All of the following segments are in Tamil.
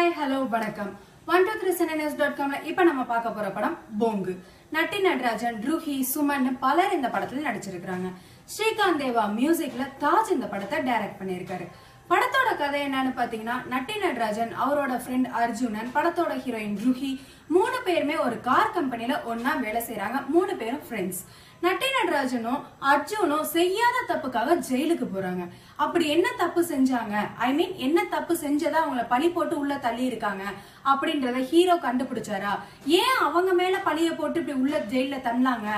Hi, hello, வணக்கம் 123cinenews.com இப்ப நம்ம பார்க்க போற படம் போங்கு. நட்டி நடராஜன், ரூஹி, சுமன் பலர் இந்த படத்துல நடிச்சிருக்காங்க. ஸ்ரீகாந்த் தேவா மியூசிக்ல தாஜ் இந்த படத்தை டைரக்ட் பண்ணிருக்காரு. படத்தோட கதை என்னன்னு பாத்தீங்கன்னா, நட்டி நடராஜன் அவரோட ஃப்ரெண்ட் அர்ஜுனன், படத்தோட ஹீரோயின் ரூஹி மூணு பேருமே ஒரு கார் கம்பெனில ஒன்னா வேலை செய்யறாங்க. மூணு பேரும் ஃப்ரெண்ட்ஸ். நட்டி நடராஜனும் அர்ஜுனும் செய்யாத தப்புக்காக ஜெயிலுக்கு போறாங்க. அப்படி என்ன தப்பு செஞ்சாங்க, என்ன தப்பு செஞ்சதா அவங்கள பழி போட்டு உள்ள தள்ளி இருக்காங்க அப்படின்றத ஹீரோ கண்டுபிடிச்சாரா, ஏன் அவங்க மேல பழிய போட்டு இப்படி உள்ள ஜெயில தள்ளாங்க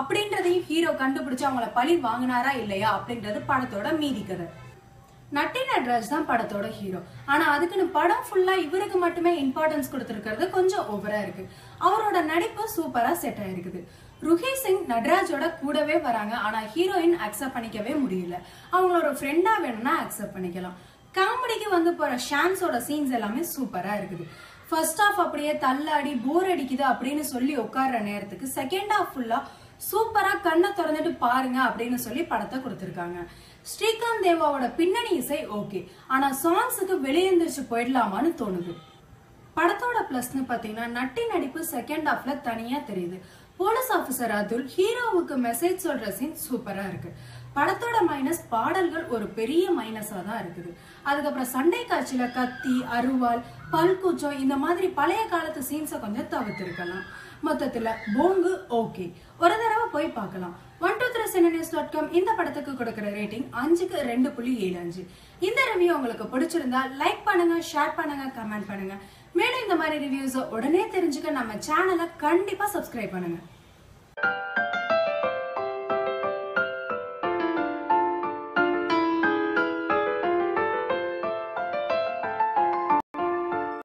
அப்படின்றதையும் ஹீரோ கண்டுபிடிச்சு அவங்கள பழி வாங்கினாரா இல்லையா அப்படின்றது படத்தோட மீதி கதை. நட்டி நடராஜ் தான் படத்தோட ஹீரோ. ஆனா அதுக்குன்னு படம் ஃபுல்லா இவருக்கு மட்டுமே இம்பார்ட்டன்ஸ் கொடுத்திருக்கிறது கொஞ்சம் ஓவரா இருக்கு. அவரோட நடிப்பு சூப்பரா செட் ஆயிருக்குது. ருஹி சிங் நடராஜோட கூடவே வராங்க. ஆனா ஹீரோயின் அக்செப்ட் பண்ணிக்கவே முடியல. அவங்களோட ஃப்ரெண்டா வேணும்னா அக்செப்ட் பண்ணிக்கலாம். காமெடிக்கு வந்து போற ஷான்ஸோட சீன்ஸ் எல்லாமே சூப்பரா இருக்குது. ஃபர்ஸ்ட் ஹாஃப் அப்படியே தள்ளாடி போர் அடிக்குது அப்படின்னு சொல்லி உட்கார்ற நேரத்துக்கு செகண்ட் ஹாஃப் ஃபுல்லா சூப்பரா கண்ணை திறந்துட்டு பாருங்க அப்படின்னு சொல்லி படத்தை கொடுத்திருக்காங்க. ஸ்ரீகாந்த் தேவாவோட பின்னணி இசை ஓகே, ஆனா சாங்ஸுக்கு வெளியேந்திரிச்சு போயிடலாமான்னு தோணுது. படத்தோட பிளஸ்னு பாத்தீங்கன்னா, நட்டி நடிப்பு செகண்ட் ஹாஃப்ல தனியா தெரியுது. போலீஸ் ஆபீசர் அதுல் ஹீரோவுக்கு மெசேஜ் சொல்ற சீன் சூப்பரா இருக்கு. படத்தோட மைனஸ் பாடல்கள் ஒரு பெரிய மைனஸா தான் இருக்குது. அதுக்கப்புறம் சண்டை காட்சியில கத்தி, அருவாள், பல்கூச்சம் இந்த மாதிரி பழைய காலத்து சீன்ஸை கொஞ்சம் தவிர்த்திருக்கலாம். மொத்தத்துல போங்கு ஓகே, ஒரு தடவை போய் பார்க்கலாம். 123cinenews.com இந்த படத்துக்கு கொடுக்கிற ரேட்டிங் 5க்கு 2.75. இந்த ரிவ்யூ உங்களுக்கு பிடிச்சிருந்தா லைக் பண்ணுங்க, ஷேர் பண்ணுங்க, கமெண்ட் பண்ணுங்க. மேலும் இந்த மாதிரி ரிவ்யூஸ் உடனே தெரிஞ்சுக்க நம்ம சேனலை கண்டிப்பா சப்ஸ்கிரைப் பண்ணுங்க.